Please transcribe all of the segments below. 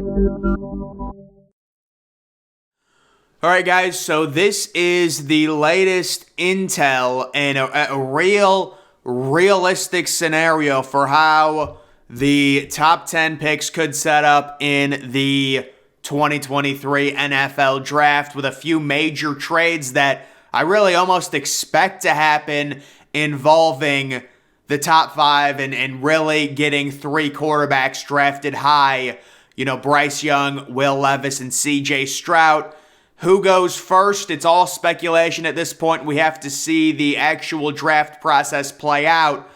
All right, guys, so this is the latest intel and a realistic scenario for how the top 10 picks could set up in the 2023 NFL Draft, with a few major trades that I really almost expect to happen involving the top 5 and really getting 3 quarterbacks drafted high. You know, Bryce Young, Will Levis, and CJ Stroud. Who goes first? It's all speculation at this point. We have to see the actual draft process play out.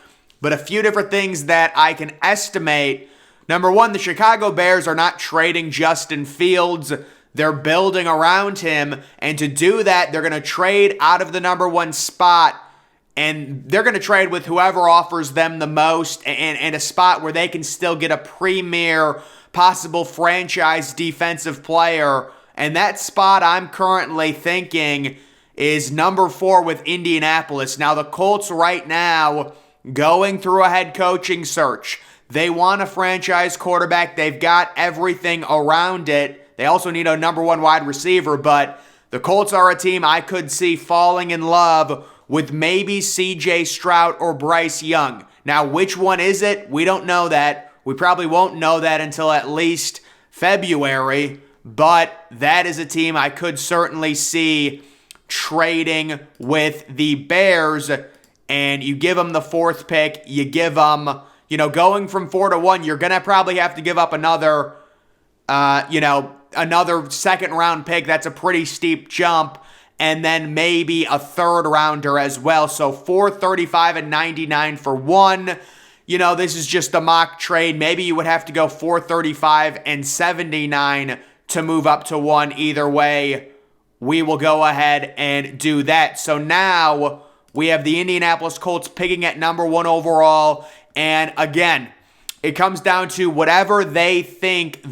But a few different things that I can estimate. Number one, the Chicago Bears are not trading Justin Fields. They're building around him. And to do that, they're going to trade out of the number 1 spot. And they're going to trade with whoever offers them the most, and a spot where they can still get a premier, possible franchise defensive player. And that spot I'm currently thinking is number 4 with Indianapolis. Now, the Colts right now going through a head coaching search. They want a franchise quarterback. They've got everything around it. They also need a number 1 wide receiver, but the Colts are a team I could see falling in love with maybe CJ Stroud or Bryce Young. Now, which one is it? We don't know that. We probably won't know that until at least February. But that is a team I could certainly see trading with the Bears. And you give them the 4th pick. You give them, going from 4 to 1, you're going to probably have to give up another, another second round pick. That's a pretty steep jump. And then maybe a 3rd rounder as well. So 4, 35, and 99 for 1. This is just a mock trade. Maybe you would have to go 4, 35, and 79 to move up to 1. Either way, we will go ahead and do that. So now we have the Indianapolis Colts picking at number 1 overall. And again, it comes down to whatever they think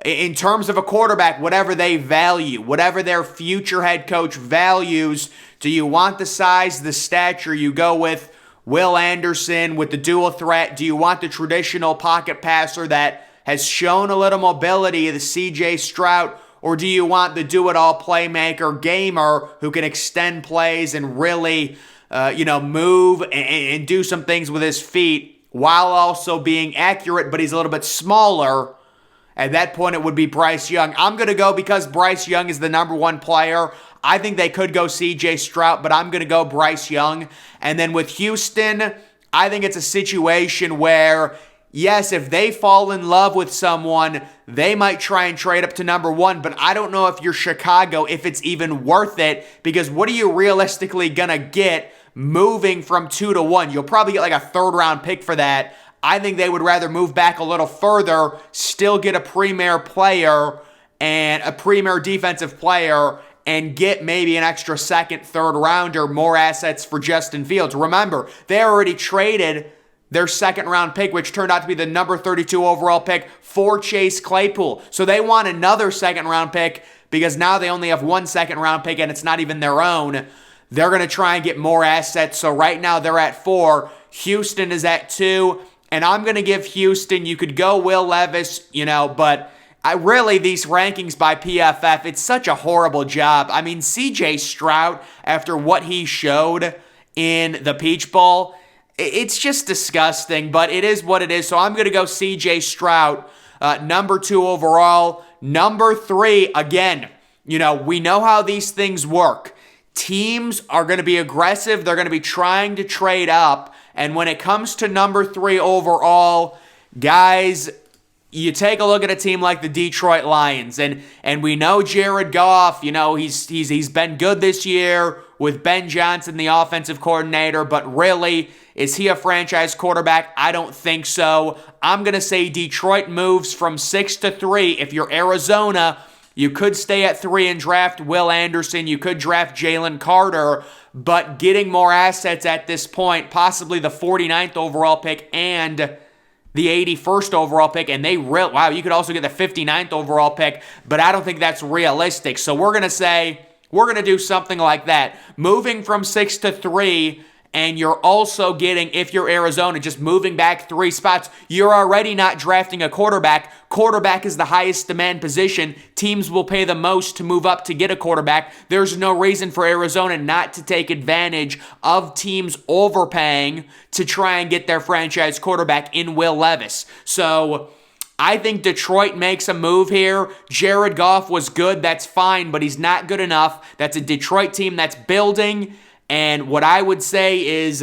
in terms of a quarterback, whatever they value, whatever their future head coach values. Do you want the size, the stature? You go with Will Anderson with the dual threat. Do you want the traditional pocket passer that has shown a little mobility, the CJ Stroud, or do you want the do-it-all playmaker gamer who can extend plays and really, move and do some things with his feet while also being accurate, but he's a little bit smaller? At that point, it would be Bryce Young. I'm going to go because Bryce Young is the number 1 player. I think they could go CJ Stroud, but I'm going to go Bryce Young. And then with Houston, I think it's a situation where, yes, if they fall in love with someone, they might try and trade up to number 1, but I don't know if you're Chicago, if it's even worth it, because what are you realistically going to get moving from 2 to 1? You'll probably get like a 3rd round pick for that. I think they would rather move back a little further, still get a premier player and a premier defensive player, and get maybe an extra 2nd, 3rd rounder, more assets for Justin Fields. Remember, they already traded their 2nd round pick, which turned out to be the number 32 overall pick, for Chase Claypool. So they want another 2nd round pick because now they only have 1 2nd round pick and it's not even their own. They're going to try and get more assets. So right now they're at 4. Houston is at 2. And I'm going to give Houston, you could go Will Levis, but these rankings by PFF, it's such a horrible job. I mean, CJ Stroud, after what he showed in the Peach Bowl, it's just disgusting, but it is what it is. So I'm going to go CJ Stroud, number 2 overall. Number 3, again, we know how these things work. Teams are going to be aggressive. They're going to be trying to trade up. And when it comes to number 3 overall, guys, you take a look at a team like the Detroit Lions, and we know Jared Goff, he's been good this year with Ben Johnson, the offensive coordinator, but really, is he a franchise quarterback? I don't think so. I'm going to say Detroit moves from 6 to 3. If you're Arizona, you could stay at 3 and draft Will Anderson. You could draft Jalen Carter, but getting more assets at this point, possibly the 49th overall pick and the 81st overall pick, and you could also get the 59th overall pick, but I don't think that's realistic. So we're going to do something like that. Moving from 6 to 3 And you're also getting, if you're Arizona, just moving back 3 spots, you're already not drafting a quarterback. Quarterback is the highest demand position. Teams will pay the most to move up to get a quarterback. There's no reason for Arizona not to take advantage of teams overpaying to try and get their franchise quarterback in Will Levis. So I think Detroit makes a move here. Jared Goff was good, that's fine, but he's not good enough. That's a Detroit team that's building. And what I would say is,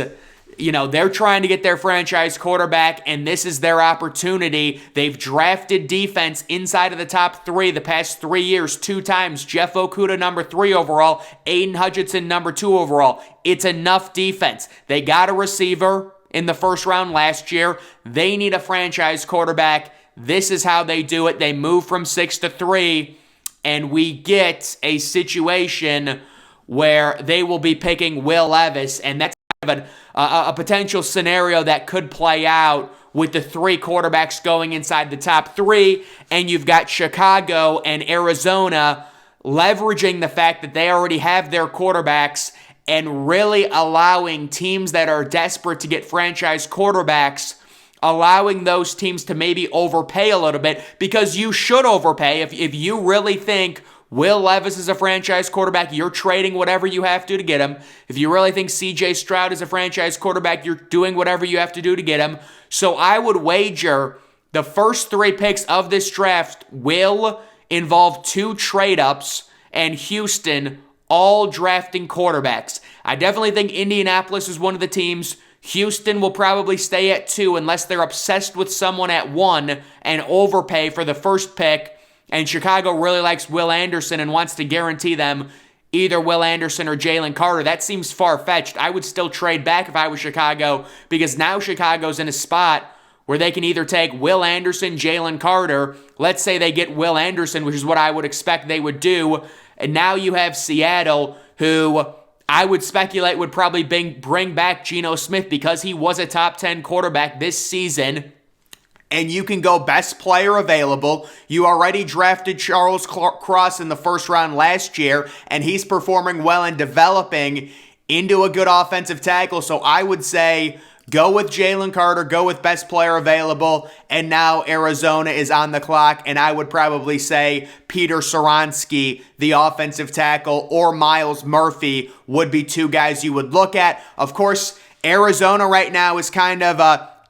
they're trying to get their franchise quarterback, and this is their opportunity. They've drafted defense inside of the top 3 the past 3 years 2 times. Jeff Okudah, number 3 overall. Aiden Hutchinson, number 2 overall. It's enough defense. They got a receiver in the first round last year. They need a franchise quarterback. This is how they do it. They move from 6 to 3, and we get a situation where they will be picking Will Levis, and that's kind of a potential scenario that could play out with the 3 quarterbacks going inside the top 3, and you've got Chicago and Arizona leveraging the fact that they already have their quarterbacks and really allowing teams that are desperate to get franchise quarterbacks, allowing those teams to maybe overpay a little bit, because you should overpay. If you really think Will Levis is a franchise quarterback, you're trading whatever you have to get him. If you really think CJ Stroud is a franchise quarterback, you're doing whatever you have to do to get him. So I would wager the first 3 picks of this draft will involve 2 trade-ups, and Houston all drafting quarterbacks. I definitely think Indianapolis is one of the teams. Houston will probably stay at 2 unless they're obsessed with someone at 1 and overpay for the first pick. And Chicago really likes Will Anderson and wants to guarantee them either Will Anderson or Jalen Carter. That seems far-fetched. I would still trade back if I was Chicago, because now Chicago's in a spot where they can either take Will Anderson, Jalen Carter. Let's say they get Will Anderson, which is what I would expect they would do. And now you have Seattle, who I would speculate would probably bring back Geno Smith because he was a top 10 quarterback this season. And you can go best player available. You already drafted Charles Cross in the first round last year, and he's performing well and developing into a good offensive tackle. So I would say go with Jalen Carter, go with best player available, and now Arizona is on the clock, and I would probably say Peter Soronsky, the offensive tackle, or Myles Murphy would be 2 guys you would look at. Of course, Arizona right now is kind of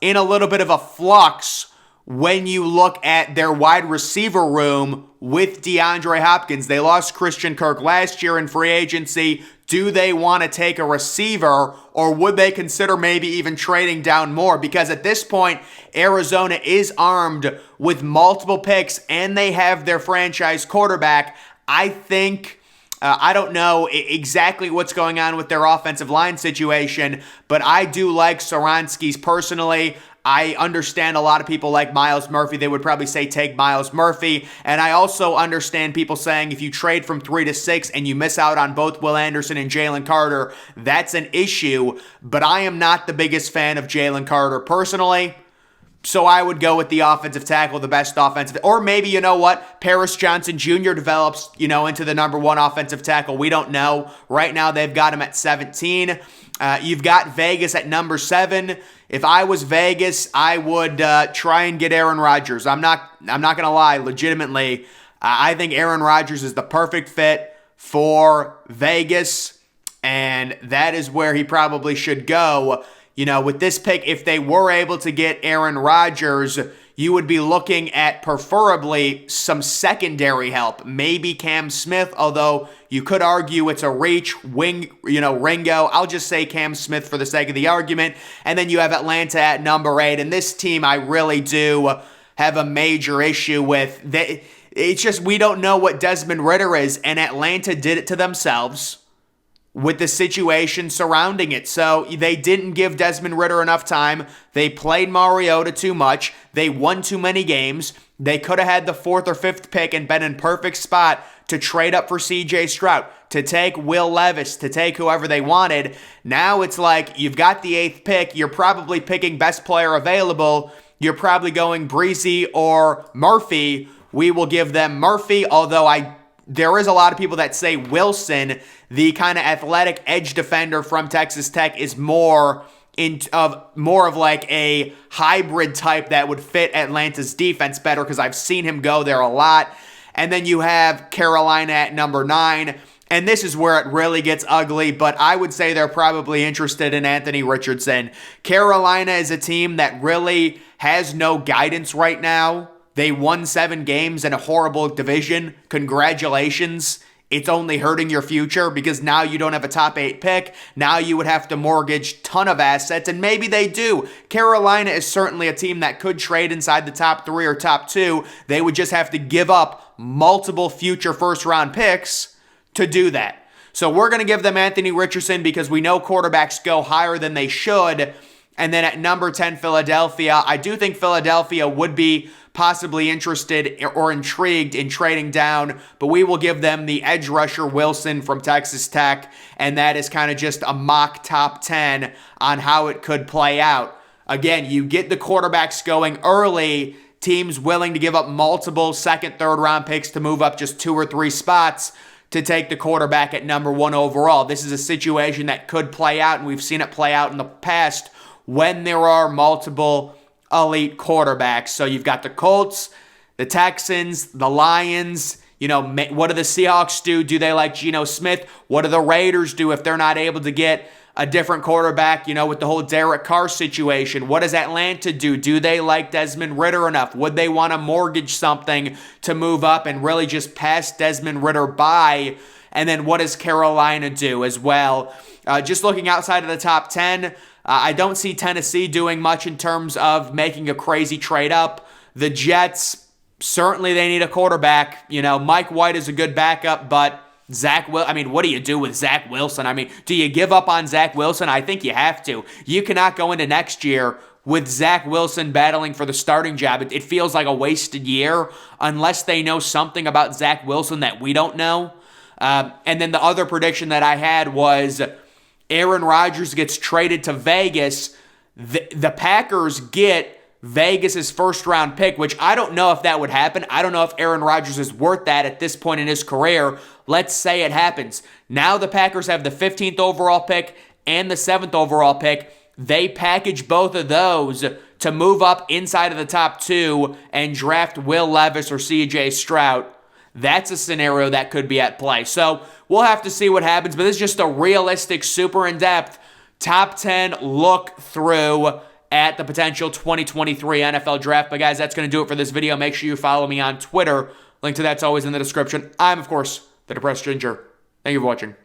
in a little bit of a flux when you look at their wide receiver room with DeAndre Hopkins. They lost Christian Kirk last year in free agency. Do they want to take a receiver, or would they consider maybe even trading down more? Because at this point, Arizona is armed with multiple picks and they have their franchise quarterback. I think I don't know exactly what's going on with their offensive line situation, but I do like Soronsky's personally. I understand a lot of people like Myles Murphy. They would probably say take Myles Murphy. And I also understand people saying if you trade from 3 to 6 and you miss out on both Will Anderson and Jalen Carter, that's an issue. But I am not the biggest fan of Jalen Carter personally. So I would go with the offensive tackle, the best offensive. Or maybe, you know what, Paris Johnson Jr. develops, into the number 1 offensive tackle. We don't know. Right now they've got him at 17. You've got Vegas at number 7. If I was Vegas, I would try and get Aaron Rodgers. I'm not going to lie, legitimately. I think Aaron Rodgers is the perfect fit for Vegas, and that is where he probably should go. With this pick, if they were able to get Aaron Rodgers, you would be looking at preferably some secondary help. Maybe Cam Smith, although you could argue it's a reach. Ringo. I'll just say Cam Smith for the sake of the argument. And then you have Atlanta at number 8. And this team I really do have a major issue with. It's just we don't know what Desmond Ridder is, and Atlanta did it to themselves with the situation surrounding it. So they didn't give Desmond Ridder enough time. They played Mariota too much. They won too many games. They could have had the 4th or 5th pick and been in perfect spot to trade up for CJ Stroud, to take Will Levis, to take whoever they wanted. Now it's like you've got the 8th pick. You're probably picking best player available. You're probably going Breezy or Murphy. We will give them Murphy, although I there is a lot of people that say Wilson, the kind of athletic edge defender from Texas Tech, is more of like a hybrid type that would fit Atlanta's defense better, because I've seen him go there a lot. And then you have Carolina at number 9. And this is where it really gets ugly, but I would say they're probably interested in Anthony Richardson. Carolina is a team that really has no guidance right now. They won 7 games in a horrible division. Congratulations. It's only hurting your future, because now you don't have a top 8 pick. Now you would have to mortgage a ton of assets, and maybe they do. Carolina is certainly a team that could trade inside the top 3 or top 2. They would just have to give up multiple future first-round picks to do that. So we're going to give them Anthony Richardson, because we know quarterbacks go higher than they should. And then at number 10, Philadelphia. I do think Philadelphia would be possibly interested or intrigued in trading down, but we will give them the edge rusher Wilson from Texas Tech, and that is kind of just a mock top 10 on how it could play out. Again, you get the quarterbacks going early, teams willing to give up multiple second, third round picks to move up just 2 or 3 spots to take the quarterback at number 1 overall. This is a situation that could play out, and we've seen it play out in the past when there are multiple elite quarterbacks. So you've got the Colts, the Texans, the Lions. You know, what do the Seahawks do? Do they like Geno Smith? What do the Raiders do if they're not able to get a different quarterback, with the whole Derek Carr situation? What does Atlanta do? Do they like Desmond Ridder enough? Would they want to mortgage something to move up and really just pass Desmond Ridder by? And then what does Carolina do as well? Just looking outside of the top 10, I don't see Tennessee doing much in terms of making a crazy trade up. The Jets, certainly they need a quarterback. Mike White is a good backup, but what do you do with Zach Wilson? Do you give up on Zach Wilson? I think you have to. You cannot go into next year with Zach Wilson battling for the starting job. It feels like a wasted year unless they know something about Zach Wilson that we don't know. And then the other prediction that I had was Aaron Rodgers gets traded to Vegas. The Packers get Vegas's first-round pick, which I don't know if that would happen. I don't know if Aaron Rodgers is worth that at this point in his career. Let's say it happens. Now the Packers have the 15th overall pick and the 7th overall pick. They package both of those to move up inside of the top 2 and draft Will Levis or CJ Stroud. That's a scenario that could be at play. So we'll have to see what happens, but this is just a realistic, super in-depth top 10 look through at the potential 2023 NFL Draft. But guys, that's going to do it for this video. Make sure you follow me on Twitter. Link to that's always in the description. I'm, of course, the Depressed Ginger. Thank you for watching.